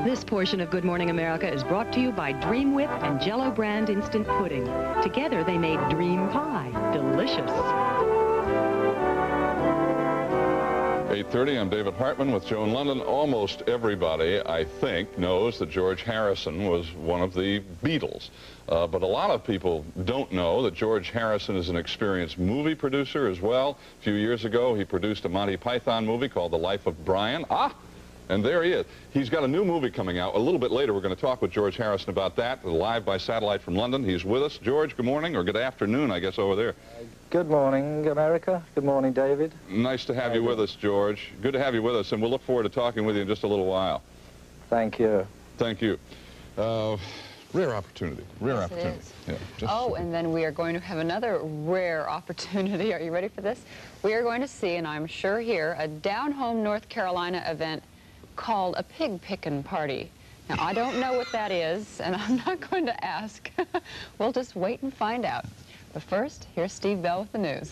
This portion of Good Morning America is brought to you by Dream Whip and Jell-O brand instant pudding. Together they made Dream Pie. Delicious. 8:30, I'm David Hartman with Joan London. Almost everybody, I think, knows that George Harrison was one of the Beatles. But a lot of people don't know that George Harrison is an experienced movie producer as well. A few years ago, he produced a Monty Python movie called The Life of Brian. And there he is. He's got a new movie coming out. A little bit later, we're going to talk with George Harrison about that, live by satellite from London. He's with us. George, good morning, or good afternoon, I guess, over there. Good morning, America. Good morning, David. Nice to have you with us, George. Good to have you with us, and we'll look forward to talking with you in just a little while. Thank you. Thank you. Rare opportunity. Rare opportunity. It is. Yeah, and then we are going to have another rare opportunity. Are you ready for this? We are going to see, and I'm sure here, a down-home North Carolina event called a pig pickin' party. Now, I don't know what that is, and I'm not going to ask. We'll just wait and find out. But first, here's Steve Bell with the news.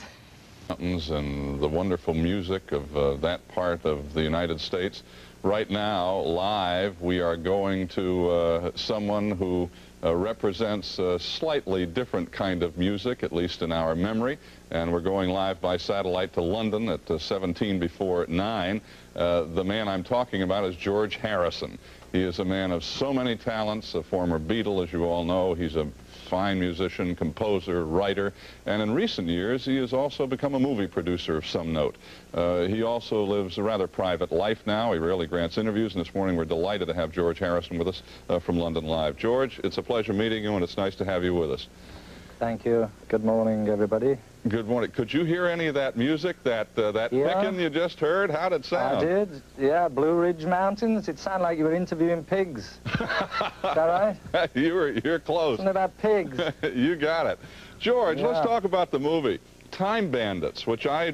Mountains and the wonderful music of that part of the United States. Right now, live, we are going to someone who represents a slightly different kind of music, at least in our memory. And we're going live by satellite to London at 17 before 9. The man I'm talking about is George Harrison. He is a man of so many talents, a former Beatle, as you all know. He's a fine musician, composer, writer, and in recent years he has also become a movie producer of some note. He also lives a rather private life now. He rarely grants interviews, and this morning we're delighted to have George Harrison with us from London Live. George, it's a pleasure meeting you, and it's nice to have you with us. Thank you. Good morning, everybody. Good morning. Could you hear any of that music, that pickin' you just heard? How did it sound? I did. Yeah, Blue Ridge Mountains. It sounded like you were interviewing pigs. Is that right? You're close. Something about pigs. You got it. George, let's talk about the movie Time Bandits, which I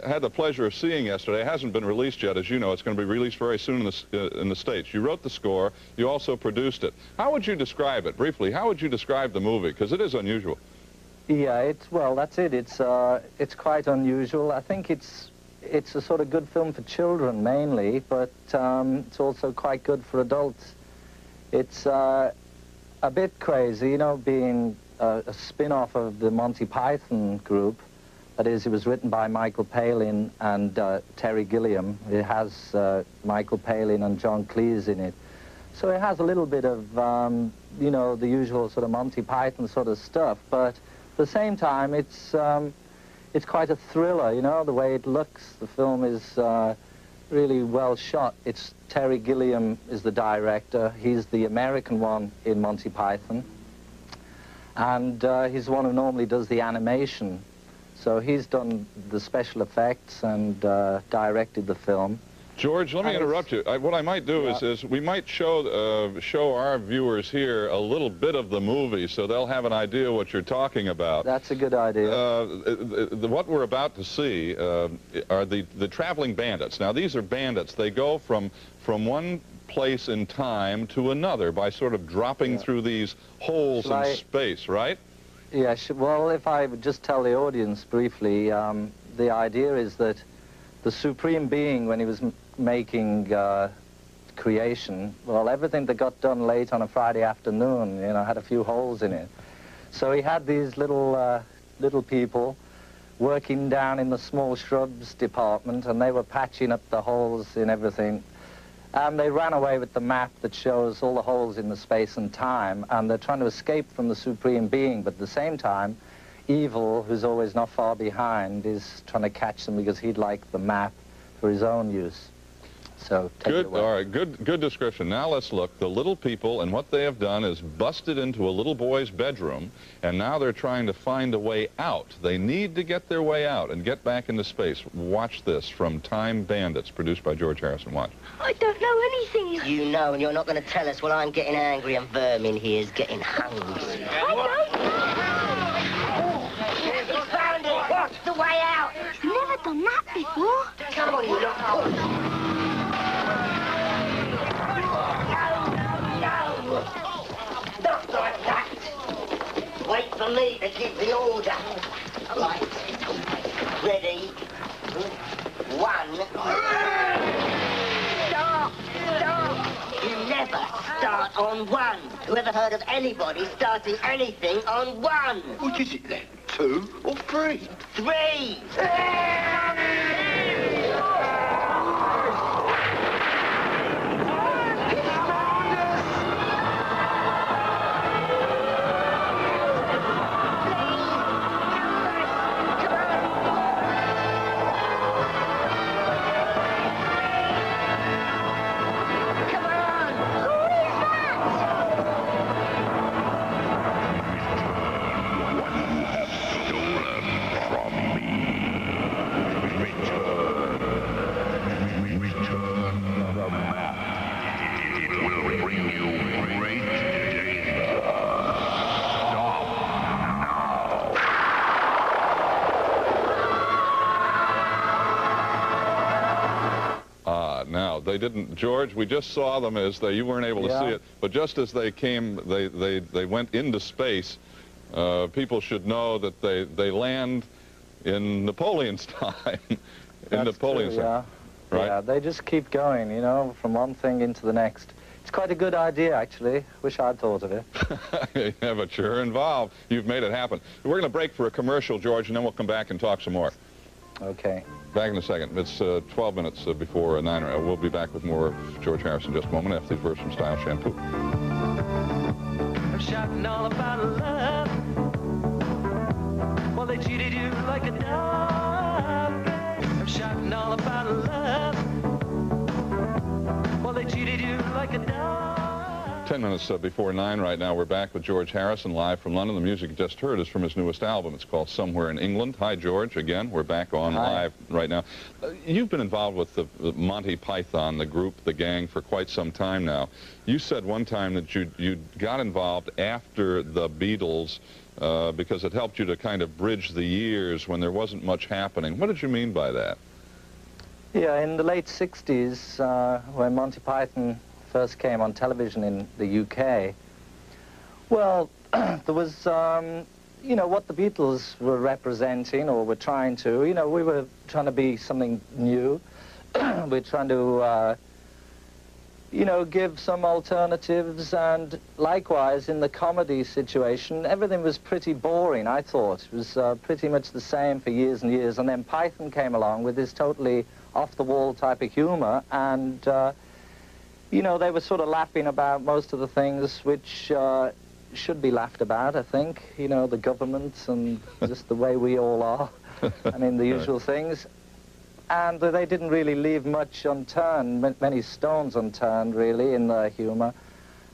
had the pleasure of seeing yesterday. It hasn't been released yet, as you know. It's going to be released very soon in the States. You wrote the score. You also produced it. How would you describe it, briefly? How would you describe the movie? Because it is unusual. Yeah, well, that's it. It's quite unusual. I think it's a sort of good film for children mainly, but it's also quite good for adults. It's a bit crazy, you know, being a spin-off of the Monty Python group. That is, it was written by Michael Palin and Terry Gilliam. It has Michael Palin and John Cleese in it. So it has a little bit of, you know, the usual sort of Monty Python sort of stuff, but at the same time, it's quite a thriller, you know, the way it looks. The film is really well shot. It's Terry Gilliam is the director. He's the American one in Monty Python. And he's the one who normally does the animation. So he's done the special effects and directed the film. George, let me interrupt you. What I might do is we might show our viewers here a little bit of the movie so they'll have an idea what you're talking about. That's a good idea. What we're about to see are the traveling bandits. Now, these are bandits. They go from one place in time to another by sort of dropping through these holes in space, right? Yeah, well, if I would just tell the audience briefly, the idea is that the Supreme Being, when he was making creation, well, everything that got done late on a Friday afternoon, you know, had a few holes in it. So he had these little people working down in the small shrubs department, and they were patching up the holes in everything. And they ran away with the map that shows all the holes in the space and time, and they're trying to escape from the Supreme Being, but at the same time, Evil, who's always not far behind, is trying to catch them because he'd like the map for his own use. So take it away. All right, good description. Now let's look. The little people, and what they have done is busted into a little boy's bedroom, and now they're trying to find a way out. They need to get their way out and get back into space. Watch this from Time Bandits, produced by George Harrison. Watch. I don't know anything. You know, and you're not going to tell us. Well, I'm getting angry, and Vermin here's getting hungry. I don't know. You found it. What's the way out? Never done that before. Come on, you lot. Not like that. Wait for me to give the order. Right. Ready. One. Stop! Stop! You never ever start on one? Whoever heard of anybody starting anything on one? What is it then? 2 or 3? 3! Now, they didn't, George, we just saw them as they, you weren't able to see it, but just as they came, they went into space. People should know that they land in Napoleon's time. In Napoleon's time. Right? Yeah, they just keep going, you know, from one thing into the next. It's quite a good idea, actually. Wish I'd thought of it. Yeah, but you're involved. You've made it happen. We're going to break for a commercial, George, and then we'll come back and talk some more. Okay. Back in a second. It's 12 minutes before 9. We'll be back with more of George Harris in just a moment after these words from Style Shampoo. I'm shouting all about love. Well, they cheated you like a dog. I'm shouting all about love. Well, they cheated you like a dog. 10 minutes before 9 right now. We're back with George Harrison live from London. The music you just heard is from his newest album. It's called Somewhere in England. Hi, George. Again, we're back on live right now. You've been involved with the Monty Python, the group, the gang, for quite some time now. You said one time that you got involved after the Beatles because it helped you to kind of bridge the years when there wasn't much happening. What did you mean by that? Yeah, in the late 60s, when Monty Python first came on television in the UK, well, there was, you know, what the Beatles were representing, or were trying to, you know, we were trying to be something new. We're trying to, you know, give some alternatives, and likewise in the comedy situation, everything was pretty boring, I thought. It was pretty much the same for years and years, and then Python came along with this totally off-the-wall type of humor, and you know, they were sort of laughing about most of the things which should be laughed about, I think. You know, the government and just the way we all are. I mean, the usual things. And they didn't really leave much unturned, many stones unturned, really, in their humor.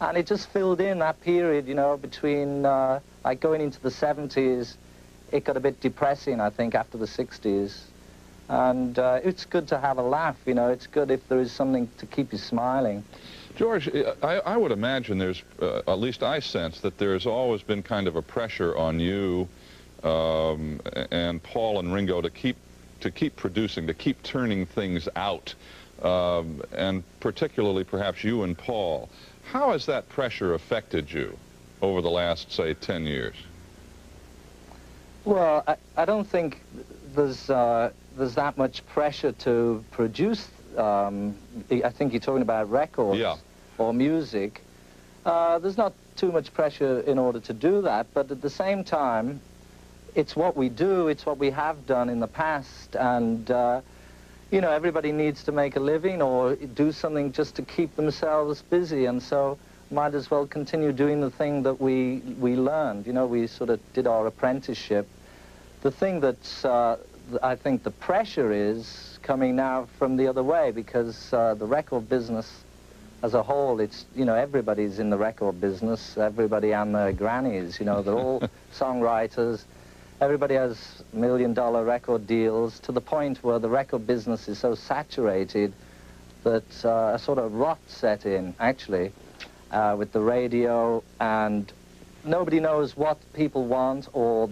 And it just filled in that period, you know, between, like, going into the 70s. It got a bit depressing, I think, after the 60s. And it's good to have a laugh, you know. It's good if there is something to keep you smiling. George, I would imagine there's, at least I sense, that there's always been kind of a pressure on you and Paul and Ringo to keep producing, to keep turning things out, and particularly perhaps you and Paul. How has that pressure affected you over the last, say, 10 years? Well, I don't think there's that much pressure to produce. I think you're talking about records or music. There's not too much pressure in order to do that, but at the same time, it's what we do, it's what we have done in the past, and you know, everybody needs to make a living or do something just to keep themselves busy, and so might as well continue doing the thing that we learned. You know, we sort of did our apprenticeship. The thing that's, I think the pressure is coming now from the other way, because the record business as a whole, it's, you know, everybody's in the record business, everybody and their grannies, you know, they're all songwriters. Everybody has million-dollar record deals, to the point where the record business is so saturated that a sort of rot set in, actually, with the radio, and nobody knows what people want, or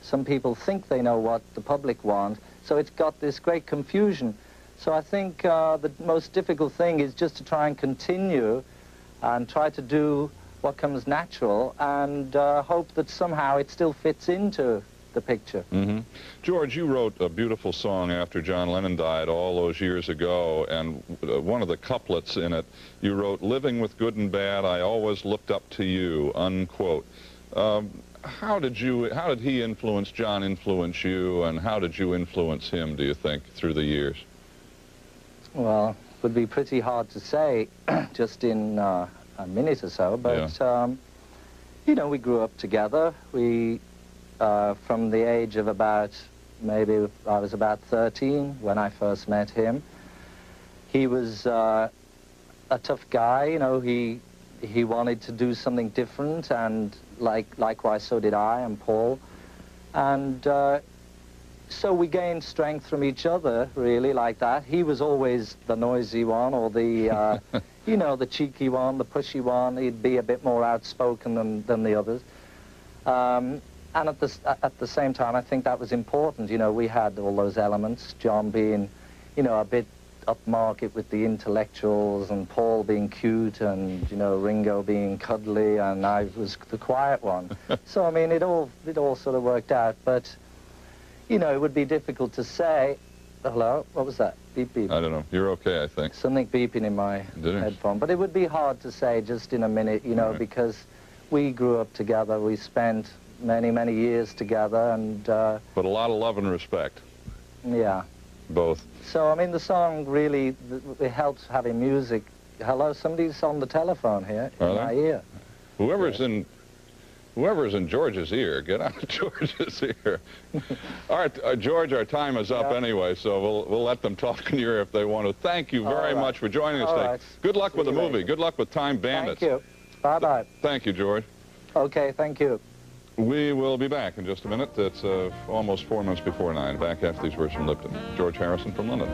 some people think they know what the public want, so it's got this great confusion. So I think the most difficult thing is just to try and continue and try to do what comes natural, and hope that somehow it still fits into the picture. Mm-hmm. George, you wrote a beautiful song after John Lennon died all those years ago, and one of the couplets in it, you wrote, "Living with good and bad, I always looked up to you," unquote. How did he influence, John influence you, and how did you influence him, do you think, through the years? Well, it would be pretty hard to say just in a minute or so, but, yeah. You know, we grew up together. We, from the age of about, maybe I was about 13 when I first met him. He was a tough guy, you know, he wanted to do something different, and likewise so did I and Paul. And so we gained strength from each other, really, like that. He was always the noisy one, or the, you know, the cheeky one, the pushy one. He'd be a bit more outspoken than the others. And at the same time, I think that was important. You know, we had all those elements, John being, you know, a bit upmarket with the intellectuals, and Paul being cute, and, you know, Ringo being cuddly, and I was the quiet one. So, I mean, it all sort of worked out, but, you know, it would be difficult to say. Hello? What was that? Beep, beep. I don't know. You're okay, I think. Something beeping in my headphone. But it would be hard to say just in a minute, you know, right. Because we grew up together. We spent many, many years together, and... but a lot of love and respect. Yeah. Both. So, I mean, the song really, it helps having music. Hello, somebody's on the telephone here in my ear. Whoever's in George's ear, get out of George's ear. All right, George, our time is up anyway, so we'll let them talk in your ear if they want to. Thank you very much for joining us today. Right. Good luck with the movie. Later. Good luck with Time Bandits. Thank you. Bye-bye. Thank you, George. Okay, thank you. We will be back in just a minute. It's almost 4 minutes before 9. Back after these words from Lipton. George Harrison from London.